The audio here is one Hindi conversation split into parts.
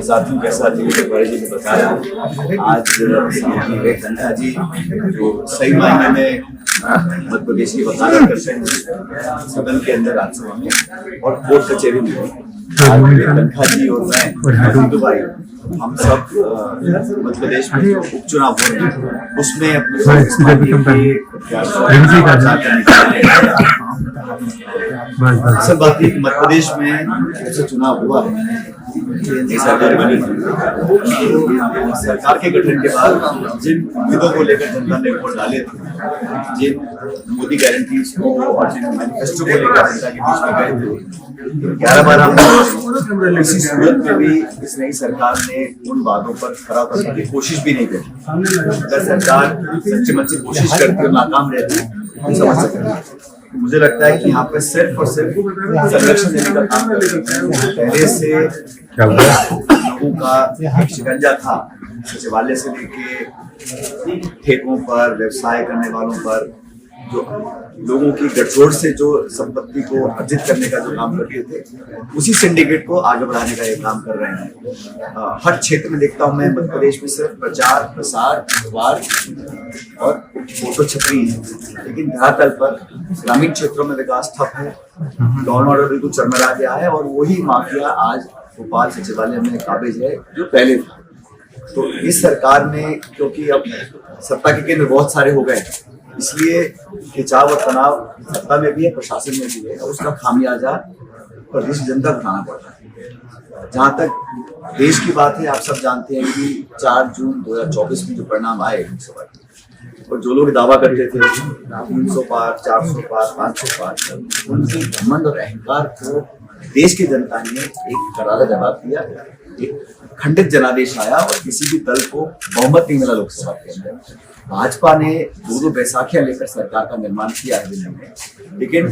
साथियों जैसा जी बड़े जी ने बताया, आज विवेक तन्खा जी जो सही मायने में मध्य प्रदेश की वकालत करते हैं सदन के अंदर राज्यसभा में और कोर्ट कचहरी में, आज विवेक तन्खा जी और मैं भाई हम सब मध्य प्रदेश में जो उपचुनाव हो रहे हैं उसमें असल बात है मध्य प्रदेश में जैसे चुनाव हुआ सरकार बनी, सरकार के गठन के बाद जिन उम्मीदों को लेकर जनता ने वोट डाले थे, जिन मोदी गारंटीज को और जिन मैनिफेस्टो को लेकर जनता के बीच में गए थे 11-12 इसी सूरत में भी इस नई सरकार ने उन वादों पर खरा उतरने की कोशिश भी नहीं करी। अगर सरकार सच्चे मन से कोशिश करती और नाकाम रहती हम समझ सकते हैं। मुझे लगता है कि यहाँ पे सिर्फ और सिर्फ संरक्षण देने का काम कर रहे हैं। पहले से लोगों का शिकंजा था, सचिवालय से लेके ठेकों पर, व्यवसाय करने वालों पर, जो लोगों की गठजोड़ से जो संपत्ति को अर्जित करने का जो काम करते थे उसी सिंडिकेट को आगे बढ़ाने का ये काम कर रहे हैं। हर क्षेत्र में देखता हूँ मैं मध्य प्रदेश में सिर्फ प्रचार प्रसार अखबार और फोटो छपी है, लेकिन धरातल पर ग्रामीण क्षेत्रों में विकास ठप है, लॉ एंड ऑर्डर बिल्कुल चरमरा गया है और वही माफिया आज भोपाल सचिवालय में काबिज है जो पहले था। तो इस सरकार में क्योंकि अब सत्ता के केंद्र बहुत सारे हो गए इसलिए खिंचाव और तनाव सत्ता में भी है, प्रशासन में भी है, उसका खामियाजा प्रदेश जनता को उठाना पड़ रहा है। जहां तक देश की बात है, आप सब जानते हैं कि 4 जून 2024 में जो परिणाम आए लोकसभा के और जो लोग दावा करते थे 300 पार, 400 पार, 500 पार, उनके घमंड और अहंकार को देश की जनता ने एक करारा जवाब दिया। एक खंडित जनादेश आया और किसी भी दल को बहुमत नहीं मिला लोकसभा के अंदर। भाजपा ने 2 बैसाखियां लेकर सरकार का निर्माण किया है दिल्ली में, लेकिन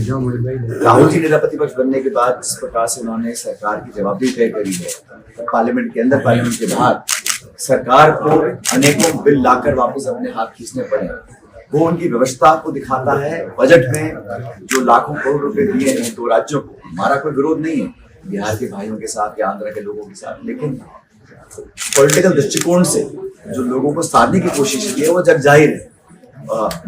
राहुल जी नेता प्रतिपक्ष बनने के बाद जिस प्रकार से उन्होंने सरकार की जवाबदेही तय करी है, पार्लियामेंट के अंदर पार्लियामेंट के बाहर सरकार को अनेकों बिल लाकर वापस अपने हाथ खींचने पड़े, वो उनकी व्यवस्था को दिखाता है। बजट में जो लाखों करोड़ रुपए दिए हैं 2 राज्यों को, हमारा कोई विरोध नहीं है बिहार के भाइयों के साथ या आंध्र के लोगों के साथ, लेकिन पॉलिटिकल दृष्टिकोण से जो लोगों को साधने की कोशिश की है वो जग जाहिर है।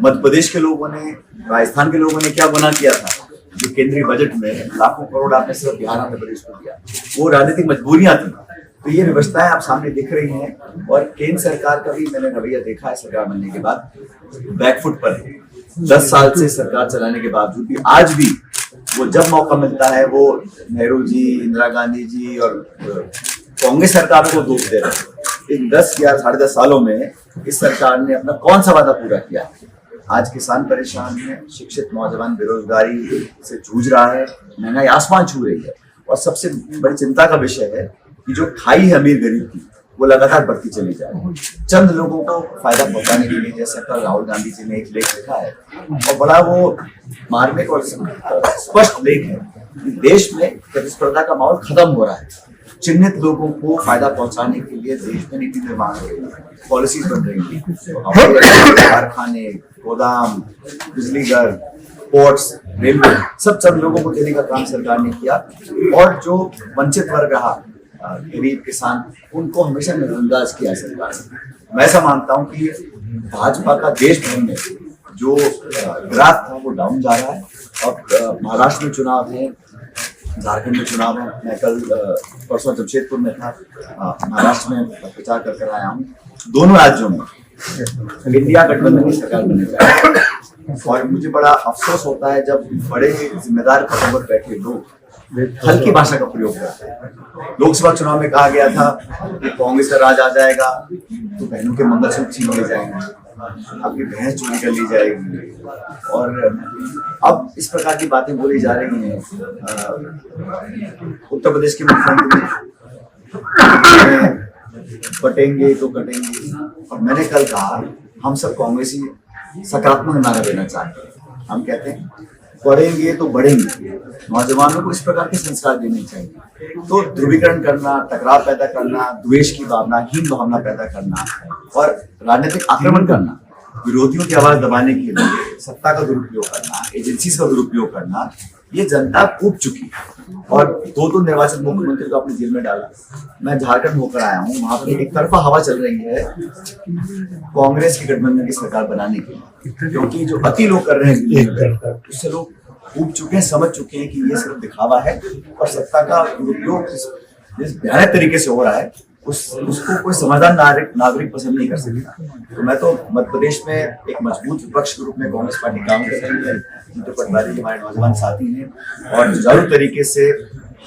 मध्य प्रदेश के लोगों ने, राजस्थान के लोगों ने क्या गुनाह किया था जो केंद्रीय बजट में लाखों करोड़ आपने सिर्फ बिहार आंध्र प्रदेश को दिया, वो राजनीतिक मजबूरियां थी। तो ये व्यवस्थाएं आप सामने दिख रही हैं और केंद्र सरकार का भी मैंने रवैया देखा है सरकार बनने के बाद बैकफुट पर है। 10 साल से सरकार चलाने के बावजूद भी आज भी वो जब मौका मिलता है वो नेहरू जी, इंदिरा गांधी जी और कांग्रेस सरकार को दोष दे रहे हैं। इन 10 या 10.5 सालों में इस सरकार ने अपना कौन सा वादा पूरा किया? आज किसान परेशान है, शिक्षित नौजवान बेरोजगारी से जूझ रहा है, महंगाई आसमान छू रही है और सबसे बड़ी चिंता का विषय है कि जो खाई है अमीर गरीब की वो लगातार बढ़ती चली जा रही है। चंद लोगों को फायदा पहुंचाने के लिए, जैसा कल राहुल गांधी जी ने एक लेख लिखा है और बड़ा वो मार्मिक और स्पष्ट लेख है कि देश में प्रतिस्पर्धा का माहौल खत्म हो रहा है। चिन्हित लोगों को फायदा पहुंचाने के लिए देश में नीति निर्माण हो रही है, पॉलिसीज बन रही है, कारखाने, गोदाम, बिजली घर, पोर्ट्स, रेलवे सब चंद लोगों को देने का काम सरकार ने किया और जो वंचित वर्ग रहा, गरीब किसान, उनको हमेशा नजरअंदाज किया सरकार ने। मैं ऐसा मानता हूं कि भाजपा का देश भर में जो ग्राफ था वो डाउन जा रहा है। अब महाराष्ट्र में चुनाव है, झारखंड में चुनाव है, मैं कल परसों जमशेदपुर में था, महाराष्ट्र में प्रचार कर आया हूँ। दोनों राज्यों में इंडिया गठबंधन की सरकार बनने जा रही है और मुझे बड़ा अफसोस होता है जब बड़े जिम्मेदार पदों पर बैठे लोग हल्की भाषा का प्रयोग करते हैं। लोकसभा चुनाव में कहा गया था कि कांग्रेस का राज आ जाएगा तो बहनों के मंगलसूत्र छीन लिए जाएंगे, आपकी भैंस चोरी कर ली जाएगी और अब इस प्रकार की बातें बोली जा रही हैं। उत्तर प्रदेश के मुख्यमंत्री बटेंगे तो कटेंगे और मैंने कल कहा हम सब कांग्रेसी सकारात्मक नारा देना चाहते हैं। हम कहते हैं पढ़ेंगे तो बढ़ेंगे, नौजवानों को इस प्रकार के संस्कार देने चाहिए। तो ध्रुवीकरण करना, टकराव पैदा करना, द्वेष की भावना, हीन भावना पैदा करना और राजनीतिक आक्रमण करना, विरोधियों की आवाज दबाने के लिए सत्ता का दुरुपयोग करना, एजेंसीज का दुरुपयोग करना, ये जनता कूद चुकी है और दो निर्वाचित मुख्यमंत्री को अपने जेल में डाला। मैं झारखंड होकर आया हूँ, वहां पे एक तरफा हवा चल रही है कांग्रेस की गठबंधन की सरकार बनाने की, क्योंकि जो अति लोग कर रहे हैं उससे लोग कूद चुके हैं, समझ चुके हैं कि ये सिर्फ दिखावा है और सत्ता का दुरुपयोग जिस भयानक तरीके से हो रहा है उसको कोई समझदार नागरिक पसंद नहीं कर सकता। तो मैं तो मध्य प्रदेश में एक मजबूत विपक्ष के रूप में कांग्रेस पार्टी काम कर रही है। नीतू पटवारी हमारे नौजवान साथी हैं और सुचारू तरीके से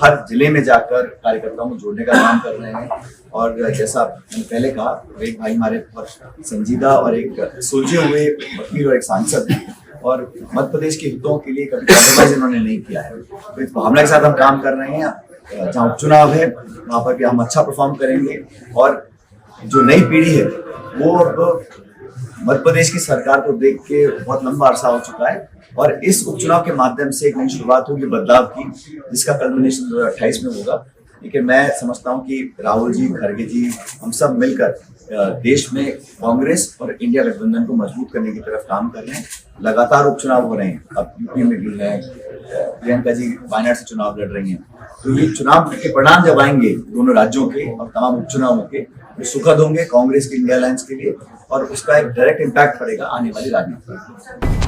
हर जिले में जाकर कार्यकर्ताओं को जोड़ने का काम कर रहे हैं। और जैसा मैंने पहले कहा, एक भाई हमारे बहुत संजीदा और एक सुलझे हुए वकील और एक सांसद हैं और मध्य प्रदेश के हितों के लिए कभी कॉम्प्रोमाइज इन्होंने नहीं किया है। तो इस भावना के साथ हम काम कर रहे हैं। जहाँ उपचुनाव है वहां पर भी हम अच्छा परफॉर्म करेंगे और जो नई पीढ़ी है वो अब मध्य प्रदेश की सरकार को देख के बहुत लंबा अरसा हो चुका है और इस उपचुनाव के माध्यम से एक नई शुरुआत होगी बदलाव की, जिसका कल्मिनेशन 2028 में होगा। लेकिन मैं समझता हूँ कि राहुल जी, खड़गे जी, हम सब मिलकर देश में कांग्रेस और इंडिया गठबंधन को मजबूत करने की तरफ काम कर रहे हैं। लगातार उपचुनाव हो रहे हैं, अब यूपी में भी है, प्रियंका जी वायनाड से चुनाव लड़ रही हैं। तो ये चुनाव के परिणाम जब आएंगे दोनों राज्यों के और तमाम उपचुनावों के, वो सुखद होंगे कांग्रेस के इंडिया अलायंस के लिए और उसका एक डायरेक्ट इम्पैक्ट पड़ेगा आने वाली राजनीति पर।